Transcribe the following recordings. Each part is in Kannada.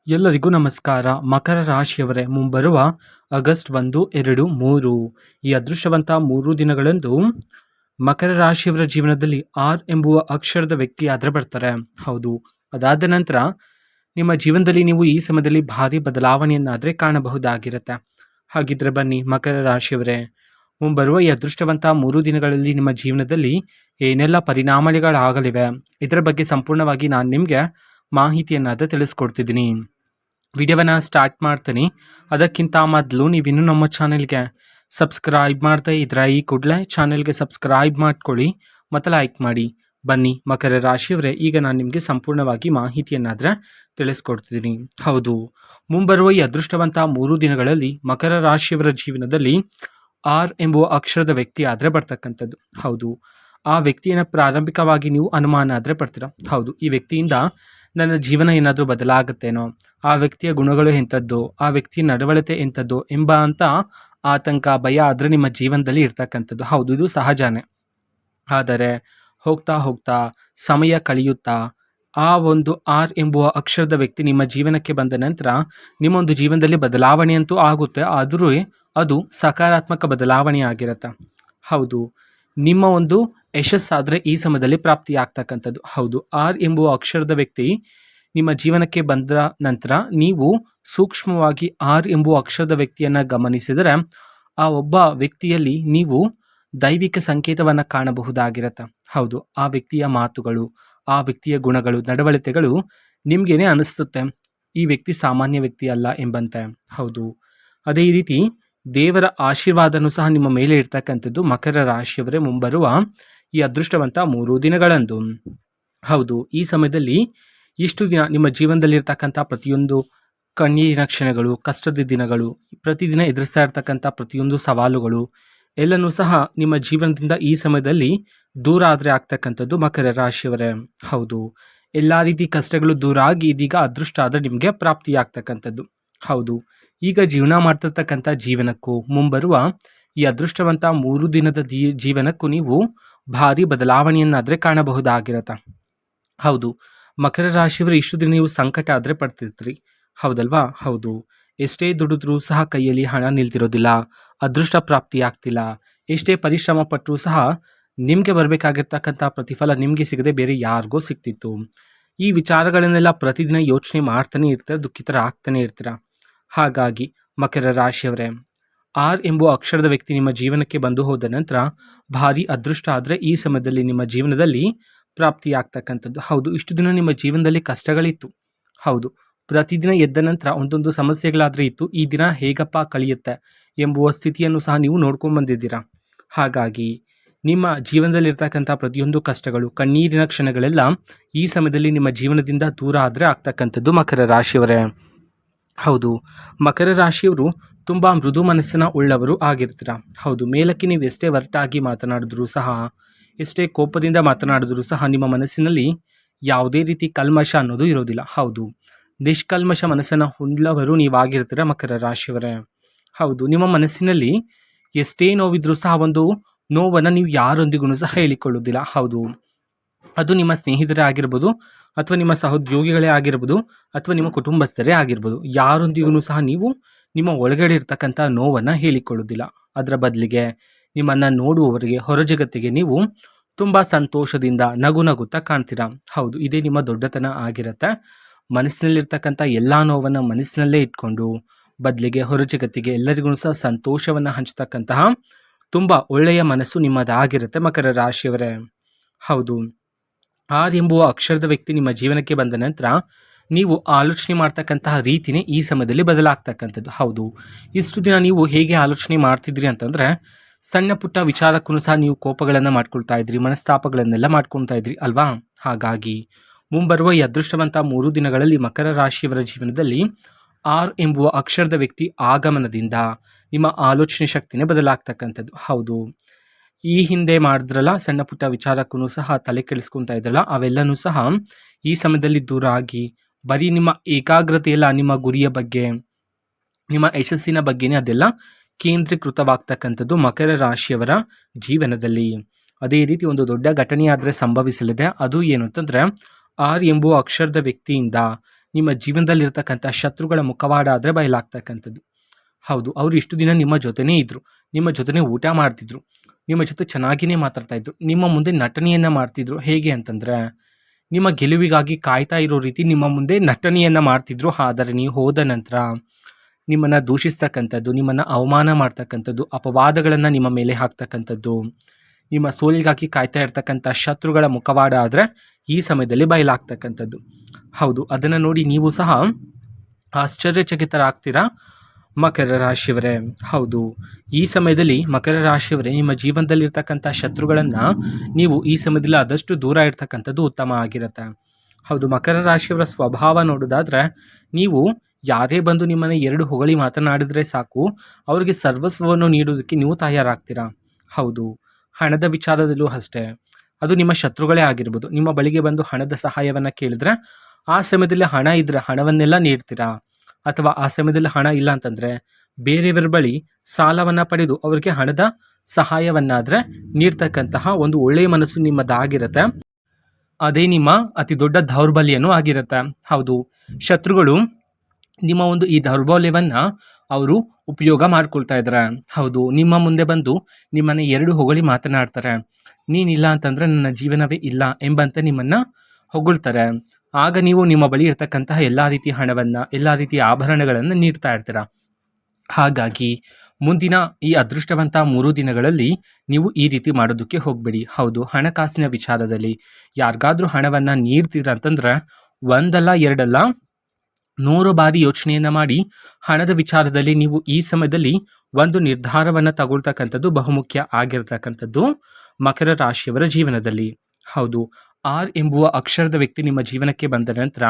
ಎಲ್ಲರಿಗೂ ನಮಸ್ಕಾರ. ಮಕರ ರಾಶಿಯವರೇ, ಮುಂಬರುವ ಆಗಸ್ಟ್ 1, 2, 3 ಈ ಅದೃಷ್ಟವಂತ 3 ದಿನಗಳಂದು ಮಕರ ರಾಶಿಯವರ ಜೀವನದಲ್ಲಿ ಆರ್ ಎಂಬುವ ಅಕ್ಷರದ ವ್ಯಕ್ತಿ ಆದ್ರೆ ಬರ್ತಾರೆ. ಹೌದು, ಅದಾದ ನಂತರ ನಿಮ್ಮ ಜೀವನದಲ್ಲಿ ನೀವು ಈ ಸಮಯದಲ್ಲಿ ಭಾರಿ ಬದಲಾವಣೆಯನ್ನಾದ್ರೆ ಕಾಣಬಹುದಾಗಿರುತ್ತೆ. ಹಾಗಿದ್ರೆ ಬನ್ನಿ ಮಕರ ರಾಶಿಯವರೇ, ಮುಂಬರುವ ಈ ಅದೃಷ್ಟವಂತ 3 ದಿನಗಳಲ್ಲಿ ನಿಮ್ಮ ಜೀವನದಲ್ಲಿ ಏನೆಲ್ಲ ಪರಿಣಾಮಗಳಾಗಲಿವೆ, ಇದರ ಬಗ್ಗೆ ಸಂಪೂರ್ಣವಾಗಿ ನಾನು ನಿಮಗೆ ಮಾಹಿತಿಯನ್ನಾದ್ರೆ ತಿಳಿಸ್ಕೊಡ್ತಿದ್ದೀನಿ. ವಿಡಿಯೋವನ್ನ ಸ್ಟಾರ್ಟ್ ಮಾಡ್ತೀನಿ. ಅದಕ್ಕಿಂತ ಮೊದಲು ನೀವಿನ್ನೂ ನಮ್ಮ ಚಾನೆಲ್ಗೆ ಸಬ್ಸ್ಕ್ರೈಬ್ ಮಾಡ್ತಾ ಇದ್ರೆ ಈ ಕೂಡಲೇ ಚಾನೆಲ್ಗೆ ಸಬ್ಸ್ಕ್ರೈಬ್ ಮಾಡ್ಕೊಳ್ಳಿ ಮತ್ತು ಲೈಕ್ ಮಾಡಿ. ಬನ್ನಿ ಮಕರ ರಾಶಿಯವರೇ, ಈಗ ನಾನು ನಿಮಗೆ ಸಂಪೂರ್ಣವಾಗಿ ಮಾಹಿತಿಯನ್ನಾದ್ರೆ ತಿಳಿಸ್ಕೊಡ್ತಿದ್ದೀನಿ. ಹೌದು, ಮುಂಬರುವ ಈ ಅದೃಷ್ಟವಂತ 3 ದಿನಗಳಲ್ಲಿ ಮಕರ ರಾಶಿಯವರ ಜೀವನದಲ್ಲಿ ಆರ್ ಎಂಬುವ ಅಕ್ಷರದ ವ್ಯಕ್ತಿ ಆದರೆ ಬರ್ತಕ್ಕಂಥದ್ದು. ಹೌದು, ಆ ವ್ಯಕ್ತಿಯನ್ನು ಪ್ರಾರಂಭಿಕವಾಗಿ ನೀವು ಅನುಮಾನ ಆದರೆ ಪಡ್ತೀರಾ. ಹೌದು, ಈ ವ್ಯಕ್ತಿಯಿಂದ ನನ್ನ ಜೀವನ ಏನಾದರೂ ಬದಲಾಗುತ್ತೇನೋ, ಆ ವ್ಯಕ್ತಿಯ ಗುಣಗಳು ಎಂಥದ್ದು, ಆ ವ್ಯಕ್ತಿಯ ನಡವಳಿಕೆ ಎಂಥದ್ದು ಎಂಬ ಅಂತ ಆತಂಕ, ಭಯ ಆದರೆ ನಿಮ್ಮ ಜೀವನದಲ್ಲಿ ಇರ್ತಕ್ಕಂಥದ್ದು. ಹೌದು, ಇದು ಸಹಜನೇ. ಆದರೆ ಹೋಗ್ತಾ ಹೋಗ್ತಾ ಸಮಯ ಕಳೆಯುತ್ತಾ ಆ ಒಂದು ಆರ್ ಎಂಬುವ ಅಕ್ಷರದ ವ್ಯಕ್ತಿ ನಿಮ್ಮ ಜೀವನಕ್ಕೆ ಬಂದ ನಂತರ ನಿಮ್ಮೊಂದು ಜೀವನದಲ್ಲಿ ಬದಲಾವಣೆ ಅಂತೂ ಆಗುತ್ತೆ. ಆದರೂ ಅದು ಸಕಾರಾತ್ಮಕ ಬದಲಾವಣೆ ಆಗಿರುತ್ತೆ. ಹೌದು, ನಿಮ್ಮ ಒಂದು ಯಶಸ್ಸಾದರೆ ಈ ಸಮಯದಲ್ಲಿ ಪ್ರಾಪ್ತಿಯಾಗ್ತಕ್ಕಂಥದ್ದು. ಹೌದು, ಆರ್ ಎಂಬುವ ಅಕ್ಷರದ ವ್ಯಕ್ತಿ ನಿಮ್ಮ ಜೀವನಕ್ಕೆ ಬಂದ ನಂತರ ನೀವು ಸೂಕ್ಷ್ಮವಾಗಿ ಆರ್ ಎಂಬುವ ಅಕ್ಷರದ ವ್ಯಕ್ತಿಯನ್ನು ಗಮನಿಸಿದರೆ ಆ ಒಬ್ಬ ವ್ಯಕ್ತಿಯಲ್ಲಿ ನೀವು ದೈವಿಕ ಸಂಕೇತವನ್ನು ಕಾಣಬಹುದಾಗಿರುತ್ತೆ. ಹೌದು, ಆ ವ್ಯಕ್ತಿಯ ಮಾತುಗಳು, ಆ ವ್ಯಕ್ತಿಯ ಗುಣಗಳು, ನಡವಳಿಕೆಗಳು ನಿಮಗೇನೆ ಅನಿಸುತ್ತೆ ಈ ವ್ಯಕ್ತಿ ಸಾಮಾನ್ಯ ವ್ಯಕ್ತಿ ಅಲ್ಲ ಎಂಬಂತೆ. ಹೌದು, ಅದೇ ರೀತಿ ದೇವರ ಆಶೀರ್ವಾದನೂ ಸಹ ನಿಮ್ಮ ಮೇಲೆ ಇರ್ತಕ್ಕಂಥದ್ದು ಮಕರ ರಾಶಿಯವರೇ ಮುಂಬರುವ ಈ ಅದೃಷ್ಟವಂತ 3 ದಿನಗಳಂದು. ಹೌದು, ಈ ಸಮಯದಲ್ಲಿ ಇಷ್ಟು ದಿನ ನಿಮ್ಮ ಜೀವನದಲ್ಲಿರ್ತಕ್ಕಂಥ ಪ್ರತಿಯೊಂದು ಕಣ್ಣೀರಿನ ಕ್ಷಣಗಳು, ಕಷ್ಟದ ದಿನಗಳು, ಪ್ರತಿದಿನ ಎದುರಿಸ್ತಾ ಇರ್ತಕ್ಕಂಥ ಪ್ರತಿಯೊಂದು ಸವಾಲುಗಳು ಎಲ್ಲನೂ ಸಹ ನಿಮ್ಮ ಜೀವನದಿಂದ ಈ ಸಮಯದಲ್ಲಿ ದೂರ ಆದರೆ ಆಗ್ತಕ್ಕಂಥದ್ದು ಮಕರ ರಾಶಿಯವರೇ. ಹೌದು, ಎಲ್ಲ ರೀತಿ ಕಷ್ಟಗಳು ದೂರ ಆಗಿ ಇದೀಗ ಅದೃಷ್ಟ ಆದರೆ ನಿಮಗೆ ಪ್ರಾಪ್ತಿಯಾಗ್ತಕ್ಕಂಥದ್ದು. ಹೌದು, ಈಗ ಜೀವನ ಮಾಡ್ತಿರ್ತಕ್ಕಂಥ ಜೀವನಕ್ಕೂ ಮುಂಬರುವ ಈ ಅದೃಷ್ಟವಂತ 3 ದಿನದ ಜೀವನಕ್ಕೂ ನೀವು ಭಾರಿ ಬದಲಾವಣೆಯನ್ನಾದರೆ ಕಾಣಬಹುದಾಗಿರತ್ತೆ. ಹೌದು, ಮಕರ ರಾಶಿಯವರು ಇಷ್ಟು ದಿನ ನೀವು ಸಂಕಟ ಆದರೆ ಪಡ್ತಿರ್ತೀರಿ, ಹೌದಲ್ವಾ? ಹೌದು, ಎಷ್ಟೇ ದುಡಿದ್ರೂ ಸಹ ಕೈಯಲ್ಲಿ ಹಣ ನಿಲ್ತಿರೋದಿಲ್ಲ, ಅದೃಷ್ಟ ಪ್ರಾಪ್ತಿ ಆಗ್ತಿಲ್ಲ. ಎಷ್ಟೇ ಪರಿಶ್ರಮ ಪಟ್ಟರೂ ಸಹ ನಿಮಗೆ ಬರಬೇಕಾಗಿರ್ತಕ್ಕಂಥ ಪ್ರತಿಫಲ ನಿಮಗೆ ಸಿಗದೆ ಬೇರೆ ಯಾರಿಗೋ ಸಿಗ್ತಿತ್ತು. ಈ ವಿಚಾರಗಳನ್ನೆಲ್ಲ ಪ್ರತಿದಿನ ಯೋಚನೆ ಮಾಡ್ತಾನೆ ಇರ್ತೀರ, ದುಃಖಿತರಾಗ್ತಾನೆ ಇರ್ತೀರ. ಹಾಗಾಗಿ ಮಕರ ರಾಶಿಯವರೇ, ಆರ್ ಎಂಬುವ ಅಕ್ಷರದ ವ್ಯಕ್ತಿ ನಿಮ್ಮ ಜೀವನಕ್ಕೆ ಬಂದು ಹೋದ ನಂತರ ಭಾರಿ ಅದೃಷ್ಟ ಆದರೆ ಈ ಸಮಯದಲ್ಲಿ ನಿಮ್ಮ ಜೀವನದಲ್ಲಿ ಪ್ರಾಪ್ತಿಯಾಗ್ತಕ್ಕಂಥದ್ದು. ಹೌದು, ಇಷ್ಟು ದಿನ ನಿಮ್ಮ ಜೀವನದಲ್ಲಿ ಕಷ್ಟಗಳಿತ್ತು. ಹೌದು, ಪ್ರತಿದಿನ ಎದ್ದ ನಂತರ ಒಂದೊಂದು ಸಮಸ್ಯೆಗಳಾದರೆ ಇತ್ತು. ಈ ದಿನ ಹೇಗಪ್ಪ ಕಳೆಯುತ್ತೆ ಎಂಬುವ ಸ್ಥಿತಿಯನ್ನು ಸಹ ನೀವು ನೋಡ್ಕೊಂಡು ಬಂದಿದ್ದೀರಾ. ಹಾಗಾಗಿ ನಿಮ್ಮ ಜೀವನದಲ್ಲಿರ್ತಕ್ಕಂಥ ಪ್ರತಿಯೊಂದು ಕಷ್ಟಗಳು, ಕಣ್ಣೀರಿನ ಕ್ಷಣಗಳೆಲ್ಲ ಈ ಸಮಯದಲ್ಲಿ ನಿಮ್ಮ ಜೀವನದಿಂದ ದೂರ ಆದರೆ ಆಗ್ತಕ್ಕಂಥದ್ದು ಮಕರ ರಾಶಿಯವರೇ. ಹೌದು, ಮಕರ ರಾಶಿಯವರು ತುಂಬ ಮೃದು ಮನಸ್ಸಿನ ಉಳ್ಳವರು ಆಗಿರ್ತೀರ. ಹೌದು, ಮೇಲಕ್ಕೆ ನೀವು ಎಷ್ಟೇ ಒರಟಾಗಿ ಮಾತನಾಡಿದ್ರೂ ಸಹ, ಎಷ್ಟೇ ಕೋಪದಿಂದ ಮಾತನಾಡಿದ್ರೂ ಸಹ ನಿಮ್ಮ ಮನಸ್ಸಿನಲ್ಲಿ ಯಾವುದೇ ರೀತಿ ಕಲ್ಮಶ ಅನ್ನೋದು ಇರೋದಿಲ್ಲ. ಹೌದು, ನಿಷ್ಕಲ್ಮಶ ಮನಸ್ಸನ್ನು ಉಳ್ಳವರು ನೀವಾಗಿರ್ತೀರ ಮಕರ ರಾಶಿಯವರೇ. ಹೌದು, ನಿಮ್ಮ ಮನಸ್ಸಿನಲ್ಲಿ ಎಷ್ಟೇ ನೋವಿದ್ರೂ ಸಹ ಒಂದು ನೋವನ್ನು ನೀವು ಯಾರೊಂದಿಗೂ ಸಹ ಹೇಳಿಕೊಳ್ಳೋದಿಲ್ಲ. ಹೌದು, ಅದು ನಿಮ್ಮ ಸ್ನೇಹಿತರೇ ಆಗಿರ್ಬೋದು, ಅಥವಾ ನಿಮ್ಮ ಸಹೋದ್ಯೋಗಿಗಳೇ ಆಗಿರ್ಬೋದು, ಅಥವಾ ನಿಮ್ಮ ಕುಟುಂಬಸ್ಥರೇ ಆಗಿರ್ಬೋದು. ಯಾರೊಂದಿಗೂ ಸಹ ನೀವು ನಿಮ್ಮ ಒಳಗಡೆ ಇರ್ತಕ್ಕಂಥ ನೋವನ್ನು ಹೇಳಿಕೊಳ್ಳೋದಿಲ್ಲ. ಅದರ ಬದಲಿಗೆ ನಿಮ್ಮನ್ನು ನೋಡುವವರಿಗೆ, ಹೊರ ಜಗತ್ತಿಗೆ ನೀವು ತುಂಬ ಸಂತೋಷದಿಂದ ನಗು ನಗುತ್ತಾ ಕಾಣ್ತೀರಾ. ಹೌದು, ಇದೇ ನಿಮ್ಮ ದೊಡ್ಡತನ ಆಗಿರುತ್ತೆ. ಮನಸ್ಸಿನಲ್ಲಿರ್ತಕ್ಕಂಥ ಎಲ್ಲ ನೋವನ್ನು ಮನಸ್ಸಿನಲ್ಲೇ ಇಟ್ಕೊಂಡು ಬದಲಿಗೆ ಹೊರ ಜಗತ್ತಿಗೆ ಎಲ್ಲರಿಗೂ ಸಹ ಸಂತೋಷವನ್ನು ಹಂಚತಕ್ಕಂತಹ ತುಂಬ ಒಳ್ಳೆಯ ಮನಸ್ಸು ನಿಮ್ಮದಾಗಿರುತ್ತೆ ಮಕರ ರಾಶಿಯವರೇ. ಹೌದು, ಆರ್ ಎಂಬುವ ಅಕ್ಷರದ ವ್ಯಕ್ತಿ ನಿಮ್ಮ ಜೀವನಕ್ಕೆ ಬಂದ ನಂತರ ನೀವು ಆಲೋಚನೆ ಮಾಡ್ತಕ್ಕಂತಹ ರೀತಿನೇ ಈ ಸಮಯದಲ್ಲಿ ಬದಲಾಗ್ತಕ್ಕಂಥದ್ದು. ಹೌದು, ಇಷ್ಟು ದಿನ ನೀವು ಹೇಗೆ ಆಲೋಚನೆ ಮಾಡ್ತಿದ್ರಿ ಅಂತಂದರೆ, ಸಣ್ಣ ಪುಟ್ಟ ವಿಚಾರಕ್ಕೂ ಸಹ ನೀವು ಕೋಪಗಳನ್ನು ಮಾಡ್ಕೊಳ್ತಾ ಇದ್ರಿ, ಮನಸ್ತಾಪಗಳನ್ನೆಲ್ಲ ಮಾಡ್ಕೊಳ್ತಾ ಇದ್ರಿ ಅಲ್ವಾ? ಹಾಗಾಗಿ ಮುಂಬರುವ ಈ ಅದೃಷ್ಟವಂತ 3 ದಿನಗಳಲ್ಲಿ ಮಕರ ರಾಶಿಯವರ ಜೀವನದಲ್ಲಿ ಆರ್ ಎಂಬುವ ಅಕ್ಷರದ ವ್ಯಕ್ತಿ ಆಗಮನದಿಂದ ನಿಮ್ಮ ಆಲೋಚನೆ ಶಕ್ತಿನೇ ಬದಲಾಗ್ತಕ್ಕಂಥದ್ದು. ಹೌದು, ಈ ಹಿಂದೆ ಮಾಡಿದ್ರಲ್ಲ ಸಣ್ಣ ಪುಟ್ಟ ವಿಚಾರಕ್ಕೂ ಸಹ ತಲೆ ಕೆಡಿಸ್ಕೊತಾ ಇದ್ರಲ್ಲ, ಅವೆಲ್ಲನೂ ಸಹ ಈ ಸಮಯದಲ್ಲಿ ದೂರ ಆಗಿ ಬರೀ ನಿಮ್ಮ ಏಕಾಗ್ರತೆಯಲ್ಲ, ನಿಮ್ಮ ಗುರಿಯ ಬಗ್ಗೆ, ನಿಮ್ಮ ಯಶಸ್ಸಿನ ಬಗ್ಗೆನೇ ಅದೆಲ್ಲ ಕೇಂದ್ರೀಕೃತವಾಗ್ತಕ್ಕಂಥದ್ದು ಮಕರ ರಾಶಿಯವರ ಜೀವನದಲ್ಲಿ. ಅದೇ ರೀತಿ ಒಂದು ದೊಡ್ಡ ಘಟನೆ ಆದರೆ ಸಂಭವಿಸಲಿದೆ. ಅದು ಏನು ಅಂತಂದರೆ, ಆರ್ ಎಂಬುವ ಅಕ್ಷರದ ವ್ಯಕ್ತಿಯಿಂದ ನಿಮ್ಮ ಜೀವನದಲ್ಲಿರ್ತಕ್ಕಂಥ ಶತ್ರುಗಳ ಮುಖವಾಡ ಆದರೆ ಬಯಲಾಗ್ತಕ್ಕಂಥದ್ದು. ಹೌದು, ಅವರು ಇಷ್ಟು ದಿನ ನಿಮ್ಮ ಜೊತೆನೇ ಇದ್ದರು, ನಿಮ್ಮ ಜೊತೆನೇ ಊಟ ಮಾಡ್ತಿದ್ರು, ನಿಮ್ಮ ಜೊತೆ ಚೆನ್ನಾಗಿಯೇ ಮಾತಾಡ್ತಾ ಇದ್ರು, ನಿಮ್ಮ ಮುಂದೆ ನಟನೆಯನ್ನು ಮಾಡ್ತಿದ್ರು. ಹೇಗೆ ಅಂತಂದರೆ ನಿಮ್ಮ ಗೆಲುವಿಗಾಗಿ ಕಾಯ್ತಾ ಇರೋ ರೀತಿ ನಿಮ್ಮ ಮುಂದೆ ನಟನೆಯನ್ನು ಮಾಡ್ತಿದ್ರು. ಆದರೆ ನೀವು ಹೋದ ನಂತರ ನಿಮ್ಮನ್ನು ದೂಷಿಸ್ತಕ್ಕಂಥದ್ದು, ನಿಮ್ಮನ್ನು ಅವಮಾನ ಮಾಡ್ತಕ್ಕಂಥದ್ದು, ಅಪವಾದಗಳನ್ನು ನಿಮ್ಮ ಮೇಲೆ ಹಾಕ್ತಕ್ಕಂಥದ್ದು, ನಿಮ್ಮ ಸೋಲಿಗಾಗಿ ಕಾಯ್ತಾ ಇರ್ತಕ್ಕಂಥ ಶತ್ರುಗಳ ಮುಖವಾಡ ಆದರೆ ಈ ಸಮಯದಲ್ಲಿ ಬಯಲಾಗ್ತಕ್ಕಂಥದ್ದು. ಹೌದು, ಅದನ್ನು ನೋಡಿ ನೀವು ಸಹ ಆಶ್ಚರ್ಯಚಕಿತರಾಗ್ತೀರಾ ಮಕರ ರಾಶಿಯವರೇ. ಹೌದು, ಈ ಸಮಯದಲ್ಲಿ ಮಕರ ರಾಶಿಯವರೇ ನಿಮ್ಮ ಜೀವನದಲ್ಲಿರ್ತಕ್ಕಂಥ ಶತ್ರುಗಳನ್ನು ನೀವು ಈ ಸಮಯದಲ್ಲಿ ಆದಷ್ಟು ದೂರ ಇರ್ತಕ್ಕಂಥದ್ದು ಉತ್ತಮ ಆಗಿರುತ್ತೆ. ಹೌದು, ಮಕರ ರಾಶಿಯವರ ಸ್ವಭಾವ ನೋಡೋದಾದರೆ ನೀವು ಯಾರೇ ಬಂದು ನಿಮ್ಮನ್ನು ಎರಡು ಹೊಗಳಿ ಮಾತನಾಡಿದರೆ ಸಾಕು, ಅವರಿಗೆ ಸರ್ವಸ್ವವನ್ನು ನೀಡೋದಕ್ಕೆ ನೀವು ತಯಾರಾಗ್ತೀರಾ. ಹೌದು, ಹಣದ ವಿಚಾರದಲ್ಲೂ ಅಷ್ಟೇ, ಅದು ನಿಮ್ಮ ಶತ್ರುಗಳೇ ಆಗಿರ್ಬೋದು. ನಿಮ್ಮ ಬಳಿಗೆ ಬಂದು ಹಣದ ಸಹಾಯವನ್ನು ಕೇಳಿದ್ರೆ ಆ ಸಮಯದಲ್ಲಿ ಹಣ ಇದ್ದರೆ ಹಣವನ್ನೆಲ್ಲ ನೀಡ್ತೀರಾ, ಅಥವಾ ಆ ಸಮಯದಲ್ಲಿ ಹಣ ಇಲ್ಲ ಅಂತಂದರೆ ಬೇರೆಯವರ ಬಳಿ ಸಾಲವನ್ನು ಪಡೆದು ಅವರಿಗೆ ಹಣದ ಸಹಾಯವನ್ನಾದರೆ ನೀಡ್ತಕ್ಕಂತಹ ಒಂದು ಒಳ್ಳೆಯ ಮನಸ್ಸು ನಿಮ್ಮದಾಗಿರುತ್ತೆ. ಅದೇ ನಿಮ್ಮ ಅತಿ ದೊಡ್ಡ ದೌರ್ಬಲ್ಯನೂ ಆಗಿರುತ್ತೆ. ಹೌದು, ಶತ್ರುಗಳು ನಿಮ್ಮ ಒಂದು ಈ ದೌರ್ಬಲ್ಯವನ್ನು ಅವರು ಉಪಯೋಗ ಮಾಡ್ಕೊಳ್ತಾ ಇದ್ದಾರೆ. ಹೌದು, ನಿಮ್ಮ ಮುಂದೆ ಬಂದು ನಿಮ್ಮನ್ನು ಎರಡು ಹೊಗಳಿ ಮಾತನಾಡ್ತಾರೆ. ನೀನಿಲ್ಲ ಅಂತಂದರೆ ನನ್ನ ಜೀವನವೇ ಇಲ್ಲ ಎಂಬಂತೆ ನಿಮ್ಮನ್ನು ಹೊಗಳ್ತಾರೆ. ಆಗ ನೀವು ನಿಮ್ಮ ಬಳಿ ಇರ್ತಕ್ಕಂತಹ ಎಲ್ಲ ರೀತಿಯ ಹಣವನ್ನು, ಎಲ್ಲ ರೀತಿಯ ಆಭರಣಗಳನ್ನು ನೀಡ್ತಾ ಇರ್ತೀರ. ಹಾಗಾಗಿ ಮುಂದಿನ ಈ ಅದೃಷ್ಟವಂತ 3 ದಿನಗಳಲ್ಲಿ ನೀವು ಈ ರೀತಿ ಮಾಡೋದಕ್ಕೆ ಹೋಗಬೇಡಿ. ಹೌದು, ಹಣಕಾಸಿನ ವಿಚಾರದಲ್ಲಿ ಯಾರಿಗಾದ್ರೂ ಹಣವನ್ನು ನೀಡ್ತೀರ ಅಂತಂದರೆ ಒಂದಲ್ಲ ಎರಡಲ್ಲ 100 ಬಾರಿ ಯೋಚನೆಯನ್ನು ಮಾಡಿ ಹಣದ ವಿಚಾರದಲ್ಲಿ ನೀವು ಈ ಸಮಯದಲ್ಲಿ ಒಂದು ನಿರ್ಧಾರವನ್ನು ತಗೊಳ್ತಕ್ಕಂಥದ್ದು ಬಹುಮುಖ್ಯ ಆಗಿರ್ತಕ್ಕಂಥದ್ದು ಮಕರ ರಾಶಿಯವರ ಜೀವನದಲ್ಲಿ. ಹೌದು, ಆರ್ ಎಂಬುವ ಅಕ್ಷರದ ವ್ಯಕ್ತಿ ನಿಮ್ಮ ಜೀವನಕ್ಕೆ ಬಂದ ನಂತರ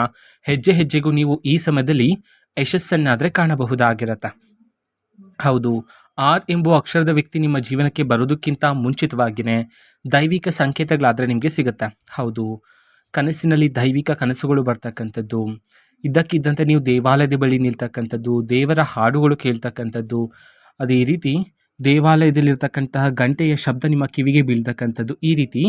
ಹೆಜ್ಜೆ ಹೆಜ್ಜೆಗೂ ನೀವು ಈ ಸಮಯದಲ್ಲಿ ಯಶಸ್ಸನ್ನಾದರೆ ಕಾಣಬಹುದಾಗಿರುತ್ತೆ. ಹೌದು, ಆರ್ ಎಂಬುವ ಅಕ್ಷರದ ವ್ಯಕ್ತಿ ನಿಮ್ಮ ಜೀವನಕ್ಕೆ ಬರೋದಕ್ಕಿಂತ ಮುಂಚಿತವಾಗಿಯೇ ದೈವಿಕ ಸಂಕೇತಗಳಾದರೆ ನಿಮಗೆ ಸಿಗುತ್ತೆ. ಹೌದು, ಕನಸಿನಲ್ಲಿ ದೈವಿಕ ಕನಸುಗಳು ಬರ್ತಕ್ಕಂಥದ್ದು, ಇದ್ದಕ್ಕಿದ್ದಂತೆ ನೀವು ದೇವಾಲಯದ ಬಳಿ ನಿಲ್ತಕ್ಕಂಥದ್ದು, ದೇವರ ಹಾಡುಗಳು ಕೇಳ್ತಕ್ಕಂಥದ್ದು, ಅದೇ ರೀತಿ ದೇವಾಲಯದಲ್ಲಿರ್ತಕ್ಕಂತಹ ಗಂಟೆಯ ಶಬ್ದ ನಿಮ್ಮ ಕಿವಿಗೆ ಬೀಳ್ತಕ್ಕಂಥದ್ದು, ಈ ರೀತಿ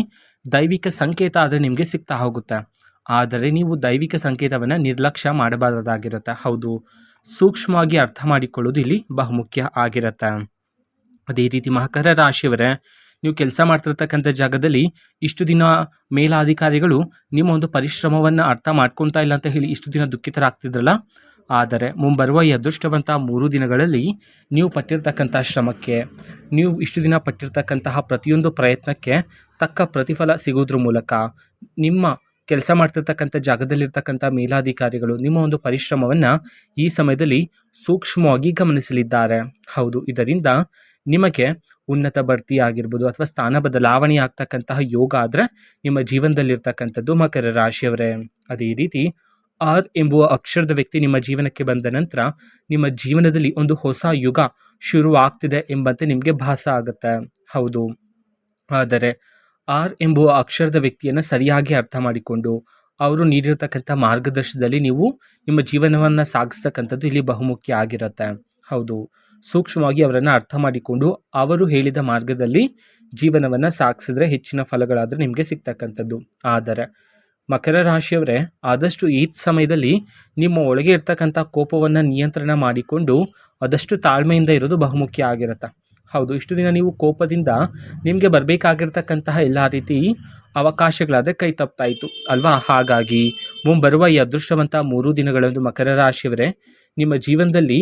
ದೈವಿಕ ಸಂಕೇತ ಆದರೆ ನಿಮಗೆ ಸಿಗ್ತಾ ಹೋಗುತ್ತೆ. ಆದರೆ ನೀವು ದೈವಿಕ ಸಂಕೇತವನ್ನು ನಿರ್ಲಕ್ಷ್ಯ ಮಾಡಬಾರದಾಗಿರುತ್ತೆ. ಹೌದು, ಸೂಕ್ಷ್ಮವಾಗಿ ಅರ್ಥ ಮಾಡಿಕೊಳ್ಳೋದು ಇಲ್ಲಿ ಬಹುಮುಖ್ಯ ಆಗಿರುತ್ತೆ. ಅದೇ ರೀತಿ ಮಕರ ರಾಶಿಯವರೇ, ನೀವು ಕೆಲಸ ಮಾಡ್ತಿರ್ತಕ್ಕಂಥ ಜಾಗದಲ್ಲಿ ಇಷ್ಟು ದಿನ ಮೇಲಾಧಿಕಾರಿಗಳು ನಿಮ್ಮ ಒಂದು ಪರಿಶ್ರಮವನ್ನು ಅರ್ಥ ಮಾಡ್ಕೊತಾ ಇಲ್ಲ ಅಂತ ಹೇಳಿ ಇಷ್ಟು ದಿನ ದುಃಖಿತರಾಗ್ತಿದ್ರಲ್ಲ, ಆದರೆ ಮುಂಬರುವ ಈ ಅದೃಷ್ಟವಂತ 3 ದಿನಗಳಲ್ಲಿ ನೀವು ಪಟ್ಟಿರ್ತಕ್ಕಂಥ ಶ್ರಮಕ್ಕೆ, ನೀವು ಇಷ್ಟು ದಿನ ಪಟ್ಟಿರ್ತಕ್ಕಂತಹ ಪ್ರತಿಯೊಂದು ಪ್ರಯತ್ನಕ್ಕೆ ತಕ್ಕ ಪ್ರತಿಫಲ ಸಿಗೋದ್ರ ಮೂಲಕ ನಿಮ್ಮ ಕೆಲಸ ಮಾಡ್ತಿರ್ತಕ್ಕಂಥ ಜಾಗದಲ್ಲಿರ್ತಕ್ಕಂಥ ಮೇಲಾಧಿಕಾರಿಗಳು ನಿಮ್ಮ ಒಂದು ಪರಿಶ್ರಮವನ್ನು ಈ ಸಮಯದಲ್ಲಿ ಸೂಕ್ಷ್ಮವಾಗಿ ಗಮನಿಸಲಿದ್ದಾರೆ. ಹೌದು, ಇದರಿಂದ ನಿಮಗೆ ಉನ್ನತ ಬಡ್ತಿ ಆಗಿರ್ಬೋದು ಅಥವಾ ಸ್ಥಾನ ಬದಲಾವಣೆ ಆಗ್ತಕ್ಕಂತಹ ಯೋಗ ಆದರೆ ನಿಮ್ಮ ಜೀವನದಲ್ಲಿರ್ತಕ್ಕಂಥದ್ದು ಮಕರ ರಾಶಿಯವರೇ. ಅದೇ ರೀತಿ ಆರ್ ಎಂಬುವ ಅಕ್ಷರದ ವ್ಯಕ್ತಿ ನಿಮ್ಮ ಜೀವನಕ್ಕೆ ಬಂದ ನಂತರ ನಿಮ್ಮ ಜೀವನದಲ್ಲಿ ಒಂದು ಹೊಸ ಯುಗ ಶುರುವಾಗ್ತಿದೆ ಎಂಬಂತೆ ನಿಮಗೆ ಭಾಸ ಆಗುತ್ತೆ. ಹೌದು, ಆದರೆ ಆರ್ ಎಂಬುವ ಅಕ್ಷರದ ವ್ಯಕ್ತಿಯನ್ನು ಸರಿಯಾಗಿ ಅರ್ಥ ಮಾಡಿಕೊಂಡು ಅವರು ನೀಡಿರತಕ್ಕಂಥ ಮಾರ್ಗದರ್ಶನದಲ್ಲಿ ನೀವು ನಿಮ್ಮ ಜೀವನವನ್ನು ಸಾಗಿಸ್ತಕ್ಕಂಥದ್ದು ಇಲ್ಲಿ ಬಹುಮುಖ್ಯ ಆಗಿರುತ್ತೆ. ಹೌದು, ಸೂಕ್ಷ್ಮವಾಗಿ ಅವರನ್ನು ಅರ್ಥ ಮಾಡಿಕೊಂಡು ಅವರು ಹೇಳಿದ ಮಾರ್ಗದಲ್ಲಿ ಜೀವನವನ್ನು ಸಾಗಿಸಿದ್ರೆ ಹೆಚ್ಚಿನ ಫಲಗಳಾದರೆ ನಿಮಗೆ ಸಿಗ್ತಕ್ಕಂಥದ್ದು. ಆದರೆ ಮಕರ ರಾಶಿಯವರೇ, ಆದಷ್ಟು ಈ ಸಮಯದಲ್ಲಿ ನಿಮ್ಮ ಒಳಗೆ ಇರ್ತಕ್ಕಂಥ ಕೋಪವನ್ನು ನಿಯಂತ್ರಣ ಮಾಡಿಕೊಂಡು ಆದಷ್ಟು ತಾಳ್ಮೆಯಿಂದ ಇರೋದು ಬಹುಮುಖ್ಯ ಆಗಿರುತ್ತೆ. ಹೌದು, ಇಷ್ಟು ದಿನ ನೀವು ಕೋಪದಿಂದ ನಿಮಗೆ ಬರಬೇಕಾಗಿರ್ತಕ್ಕಂತಹ ಎಲ್ಲ ರೀತಿ ಅವಕಾಶಗಳಾದರೆ ಕೈ ತಪ್ಪಾಯಿತು ಅಲ್ವಾ. ಹಾಗಾಗಿ ಮುಂಬರುವ ಈ ಅದೃಷ್ಟವಂತ 3 ದಿನಗಳಂದು ಮಕರ ರಾಶಿಯವರೇ ನಿಮ್ಮ ಜೀವನದಲ್ಲಿ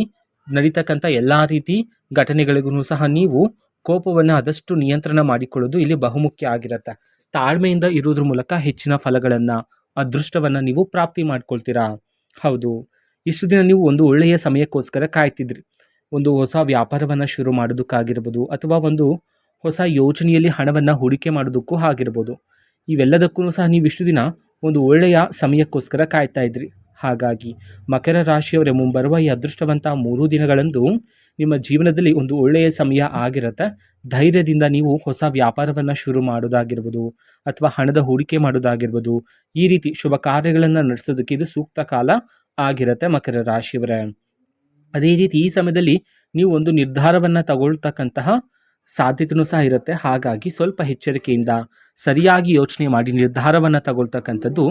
ನಡೀತಕ್ಕಂಥ ಎಲ್ಲ ರೀತಿ ಘಟನೆಗಳಿಗೂ ಸಹ ನೀವು ಕೋಪವನ್ನು ಆದಷ್ಟು ನಿಯಂತ್ರಣ ಮಾಡಿಕೊಳ್ಳೋದು ಇಲ್ಲಿ ಬಹುಮುಖ್ಯ ಆಗಿರುತ್ತೆ. ತಾಳ್ಮೆಯಿಂದ ಇರೋದ್ರ ಮೂಲಕ ಹೆಚ್ಚಿನ ಫಲಗಳನ್ನು, ಅದೃಷ್ಟವನ್ನು ನೀವು ಪ್ರಾಪ್ತಿ ಮಾಡ್ಕೊಳ್ತೀರಾ. ಹೌದು, ಇಷ್ಟು ದಿನ ನೀವು ಒಂದು ಒಳ್ಳೆಯ ಸಮಯಕ್ಕೋಸ್ಕರ ಕಾಯ್ತಿದ್ರಿ. ಒಂದು ಹೊಸ ವ್ಯಾಪಾರವನ್ನು ಶುರು ಮಾಡೋದಕ್ಕಾಗಿರ್ಬೋದು ಅಥವಾ ಒಂದು ಹೊಸ ಯೋಜನೆಯಲ್ಲಿ ಹಣವನ್ನು ಹೂಡಿಕೆ ಮಾಡೋದಕ್ಕೂ ಆಗಿರ್ಬೋದು. ಇವೆಲ್ಲದಕ್ಕೂ ಸಹ ನೀವು ಇಷ್ಟು ದಿನ ಒಂದು ಒಳ್ಳೆಯ ಸಮಯಕ್ಕೋಸ್ಕರ ಕಾಯ್ತಾ ಇದ್ರಿ. ಹಾಗಾಗಿ ಮಕರ ರಾಶಿಯವರೇ ಮುಂಬರುವ ಈ ಅದೃಷ್ಟವಂತ 3 ದಿನಗಳಂದು ನಿಮ್ಮ ಜೀವನದಲ್ಲಿ ಒಂದು ಒಳ್ಳೆಯ ಸಮಯ ಆಗಿರುತ್ತೆ. ಧೈರ್ಯದಿಂದ ನೀವು ಹೊಸ ವ್ಯಾಪಾರವನ್ನು ಶುರು ಮಾಡೋದಾಗಿರ್ಬೋದು ಅಥವಾ ಹಣದ ಹೂಡಿಕೆ ಮಾಡೋದಾಗಿರ್ಬೋದು, ಈ ರೀತಿ ಶುಭ ಕಾರ್ಯಗಳನ್ನು ನಡೆಸೋದಕ್ಕೆ ಇದು ಸೂಕ್ತ ಕಾಲ ಆಗಿರುತ್ತೆ ಮಕರ ರಾಶಿಯವರೇ. ಅದೇ ರೀತಿ ಈ ಸಮಯದಲ್ಲಿ ನೀವು ಒಂದು ನಿರ್ಧಾರವನ್ನು ತಗೊಳ್ತಕ್ಕಂತಹ ಸಾಧ್ಯತೆಯೂ ಸಹ ಇರುತ್ತೆ. ಹಾಗಾಗಿ ಸ್ವಲ್ಪ ಎಚ್ಚರಿಕೆಯಿಂದ ಸರಿಯಾಗಿ ಯೋಚನೆ ಮಾಡಿ ನಿರ್ಧಾರವನ್ನು ತಗೊಳ್ತಕ್ಕಂಥದ್ದು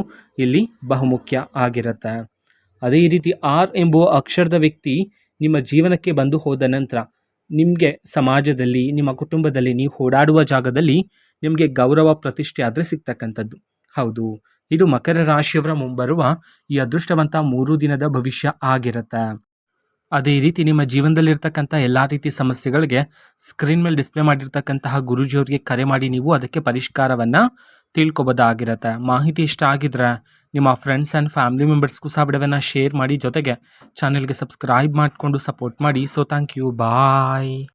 ಇಲ್ಲಿ ಬಹುಮುಖ್ಯ ಆಗಿರುತ್ತೆ. ಅದೇ ರೀತಿ ಆರ್ ಎಂಬುವ ಅಕ್ಷರದ ವ್ಯಕ್ತಿ ನಿಮ್ಮ ಜೀವನಕ್ಕೆ ಬಂದು ಹೋದ ನಂತರ ನಿಮಗೆ ಸಮಾಜದಲ್ಲಿ, ನಿಮ್ಮ ಕುಟುಂಬದಲ್ಲಿ, ನೀವು ಓಡಾಡುವ ಜಾಗದಲ್ಲಿ ನಿಮಗೆ ಗೌರವ ಪ್ರತಿಷ್ಠೆ ಆದರೆ ಸಿಗ್ತಕ್ಕಂಥದ್ದು. ಹೌದು, ಇದು ಮಕರ ರಾಶಿಯವರ ಮುಂಬರುವ ಈ ಅದೃಷ್ಟವಂತ 3 ದಿನದ ಭವಿಷ್ಯ ಆಗಿರುತ್ತೆ. ಅದೇ ರೀತಿ ನಿಮ್ಮ ಜೀವನದಲ್ಲಿರ್ತಕ್ಕಂಥ ಎಲ್ಲ ರೀತಿ ಸಮಸ್ಯೆಗಳಿಗೆ ಸ್ಕ್ರೀನ್ ಮೇಲೆ ಡಿಸ್ಪ್ಲೇ ಮಾಡಿರ್ತಕ್ಕಂತಹ ಗುರೂಜಿಯವರಿಗೆ ಕರೆ ಮಾಡಿ ನೀವು ಅದಕ್ಕೆ ಪರಿಷ್ಕಾರವನ್ನು ತಿಳ್ಕೊಬೋದಾಗಿರುತ್ತೆ. ಮಾಹಿತಿ ಇಷ್ಟ ಆಗಿದ್ರೆ ನಿಮ್ಮ ಫ್ರೆಂಡ್ಸ್ ಆ್ಯಂಡ್ ಫ್ಯಾಮಿಲಿ ಮೆಂಬರ್ಸ್ಗೂ ಸಹ ವಿಡಿಯೋವನ್ನು ಶೇರ್ ಮಾಡಿ, ಜೊತೆಗೆ ಚಾನೆಲ್ಗೆ ಸಬ್ಸ್ಕ್ರೈಬ್ ಮಾಡಿಕೊಂಡು ಸಪೋರ್ಟ್ ಮಾಡಿ. So thank you, bye.